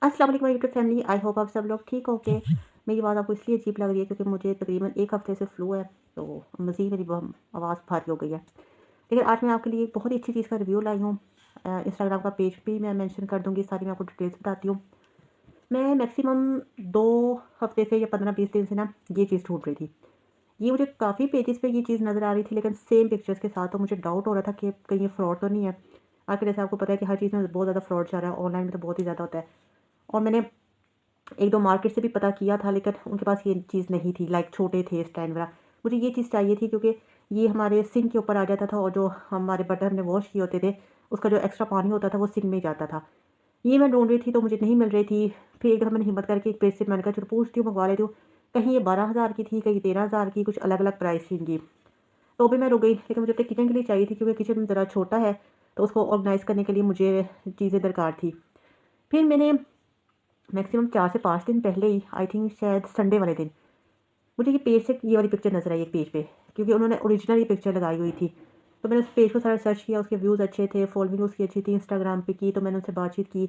अस्सलाम वालेकुम my YouTube family. I hope आप सब लोग ठीक होंगे। मेरी आवाज़ आपको इसलिए अजीब लग रही है क्योंकि मुझे तकरीबन 1 हफ़्ते से फ्लू है, तो मज़ीद मेरी आवाज़ भारी हो गई है। लेकिन आज मैं आपके लिए एक बहुत ही अच्छी चीज़ का रिव्यू लाई हूँ। इंस्टाग्राम का पेज भी मैं मेंशन कर दूँगी, सारी मैं आपको डिटेल्स बताती हूँ। मैं मैक्सिमम 2 हफ़्ते से या 15-20 दिन से ना ये चीज़ ढूँढ रही थी। ये मुझे काफ़ी पेजेस पे ये चीज़ नज़र आ रही थी, लेकिन सेम पिक्चर्स के साथ, तो मुझे डाउट हो रहा था कि कहीं ये फ्रॉड तो नहीं है। आखिर जैसे आपको पता है कि हर चीज़ में बहुत ज़्यादा फ्रॉड चल रहा है, ऑनलाइन में तो बहुत ही ज़्यादा होता है। और मैंने 1-2 मार्केट से भी पता किया था, लेकिन उनके पास ये चीज़ नहीं थी, लाइक छोटे थे स्टैंड वगैरह। मुझे ये चीज़ चाहिए थी क्योंकि ये हमारे सिंक के ऊपर आ जाता था और जो हमारे बर्तन हमने वॉश किए होते थे, उसका जो एक्स्ट्रा पानी होता था वो सिंक में ही जाता था। ये मैं ढूँढ रही थी तो मुझे नहीं मिल रही थी। फिर एक दफ़ा मैंने हिम्मत करके एक पेज से मैंने कहा चलो पूछती हूँ, मँगवा लेती हूँ। कहीं ये 12,000 की थी, कहीं 13,000 की, कुछ अलग-अलग प्राइस थी इनकी। तो भी मैं रुक गई, लेकिन मुझे अपने किचन के लिए चाहिए थी क्योंकि किचन ज़रा छोटा है, तो उसको ऑर्गनाइज़ करने के लिए मुझे चीज़ें दरकार थी। फिर मैंने मैक्सिमम 4 से 5 दिन पहले ही, आई थिंक शायद संडे वाले दिन, मुझे ये पेज से ये वाली पिक्चर नज़र आई एक पेज पे, क्योंकि उन्होंने ओरिजिनल ये पिक्चर लगाई हुई थी। तो मैंने उस पेज को सारा सर्च किया, उसके व्यूज़ अच्छे थे, फॉलोइंग उसकी अच्छी थी इंस्टाग्राम पे की, तो मैंने उनसे बातचीत की।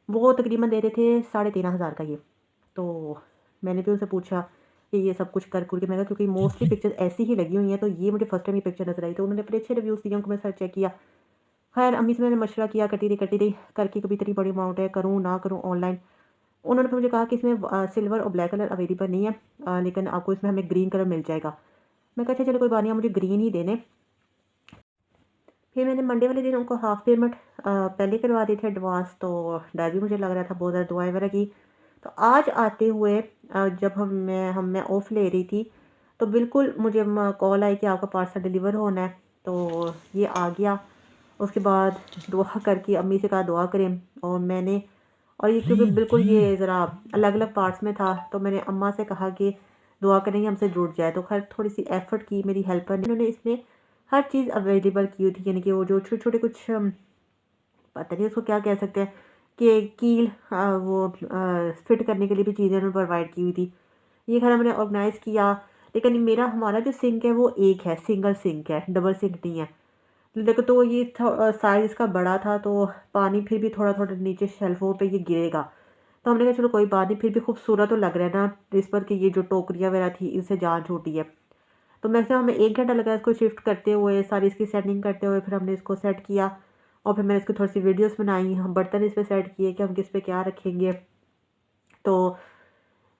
वो तकरीबन दे रहे थे 13,500 का ये। तो मैंने भी उनसे पूछा कि ये सब कुछ कर कुर के, मैंने कहा क्योंकि मोस्टली पिक्चर्स ऐसी ही लगी हुई हैं, तो ये मुझे फर्स्ट टाइम ये पिक्चर नज़र आई, तो उन्होंने बड़े अच्छे रिव्यूज़ दिए, उनको मैंने सारा चेक किया। खैर अम्मी से मैंने मशवरा किया, करती रही, करके कभी इतनी बड़ी अमाउंट है, करूँ ना करूँ ऑनलाइन। उन्होंने फिर मुझे कहा कि इसमें सिल्वर और ब्लैक कलर अवेलेबल नहीं है, लेकिन आपको इसमें हमें ग्रीन कलर मिल जाएगा। मैं कहा अच्छा चलो कोई बात नहीं, आप मुझे ग्रीन ही देने। फिर मैंने मंडे वाले दिन उनको हाफ़ पेमेंट पहले करवा दी थी एडवांस, तो डर भी मुझे लग रहा था, बहुत ज़्यादा दुआएँ वगैरह की। तो आज आते हुए जब मैं ऑफ़ ले रही थी, तो बिल्कुल मुझे कॉल आई कि आपका पार्सल डिलीवर होना है। तो ये आ गया। उसके बाद दुआ करके अम्मी से कहा दुआ करें, और मैंने, और ये क्योंकि बिल्कुल ये ज़रा अलग-अलग पार्ट्स में था, तो मैंने अम्मा से कहा कि दुआ करें ये हमसे जुड़ जाए। तो खैर थोड़ी-सी एफ़र्ट की मेरी हेल्पर ने, उन्होंने इसमें हर चीज़ अवेलेबल की हुई थी, यानी कि वो जो छोटे-छोटे कुछ पता नहीं उसको क्या कह सकते हैं, कि कील वो फिट करने के लिए भी चीज़ें उन्होंने प्रोवाइड की हुई थी। ये खैर हमने ऑर्गनाइज़ किया, लेकिन हमारा जो सिंक है वो एक है, सिंगल सिंक है, डबल सिंक नहीं है। देखो तो ये साइज़ इसका बड़ा था, तो पानी फिर भी थोड़ा-थोड़ा नीचे शेल्फ़ों पे ये गिरेगा। तो हमने कहा चलो कोई बात नहीं, फिर भी खूबसूरत तो लग रहा है ना इस पर, कि ये जो टोकरियाँ वगैरह थी इनसे जान छूटी है। तो मैक्सिमम हमें 1 घंटा लगा इसको शिफ्ट करते हुए, सारी इसकी सेटिंग करते हुए, फिर हमने इसको सेट किया। और फिर मैंने इसकी थोड़ी-सी वीडियोज़ बनाई, हम बर्तन इस पे सेट किए कि हम किस पे क्या रखेंगे। तो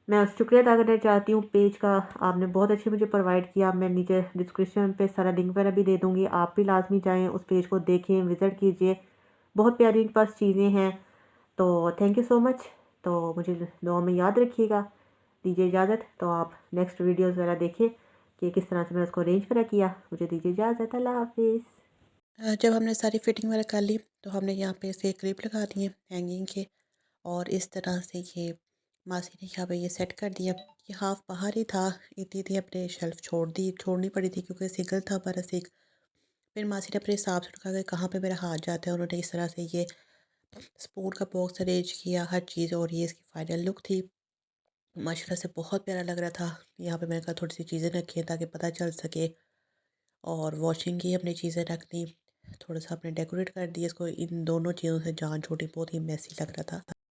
मैं शुक्रिया अदा करना चाहती हूँ पेज का, आपने बहुत अच्छे मुझे प्रोवाइड किया। मैं नीचे डिस्क्रिप्शन पे सारा लिंक वगैरह भी दे दूँगी, आप भी लाज़मी जाएँ उस पेज को देखें, विज़िट कीजिए। बहुत प्यारी इनके पास चीज़ें हैं। तो थैंक यू सो मच। तो मुझे दुआ में याद रखिएगा। दीजिए इजाज़त, तो आप नेक्स्ट वीडियोज़ वगैरह देखें कि किस तरह से मैंने उसको अरेंज वगैरह किया। मुझे दीजिए इजाज़त, अल्लाह हाफ़िज़। जब हमने सारी फिटिंग वगैरह कर ली तो हमने यहाँ पे इसे क्लिप लगा दिए हैंगिंग के, और इस तरह से ये मासी ने यहाँ पे ये सेट कर दिया। ये हाफ बाहर ही था, इतनी थी अपने शेल्फ छोड़नी पड़ी थी क्योंकि सिंगल था हमारा सिंक। फिर मासी ने अपने हिसाब से उठा के कहाँ पे मेरा हाथ जाता है, उन्होंने इस तरह से ये स्पून का बॉक्स अरेंज किया हर चीज़, और ये इसकी फाइनल लुक थी। माशाल्लाह से बहुत प्यारा लग रहा था। यहाँ पे मैंने कहा थोड़ी सी चीज़ें रखी हैं ताकि पता चल सके, और वॉशिंग की अपनी चीज़ें रख दी। थोड़ा सा आपने डेकोरेट कर दिया इसको, इन दोनों चीज़ों से जान छोड़ी, बहुत ही मैसी लग रहा था।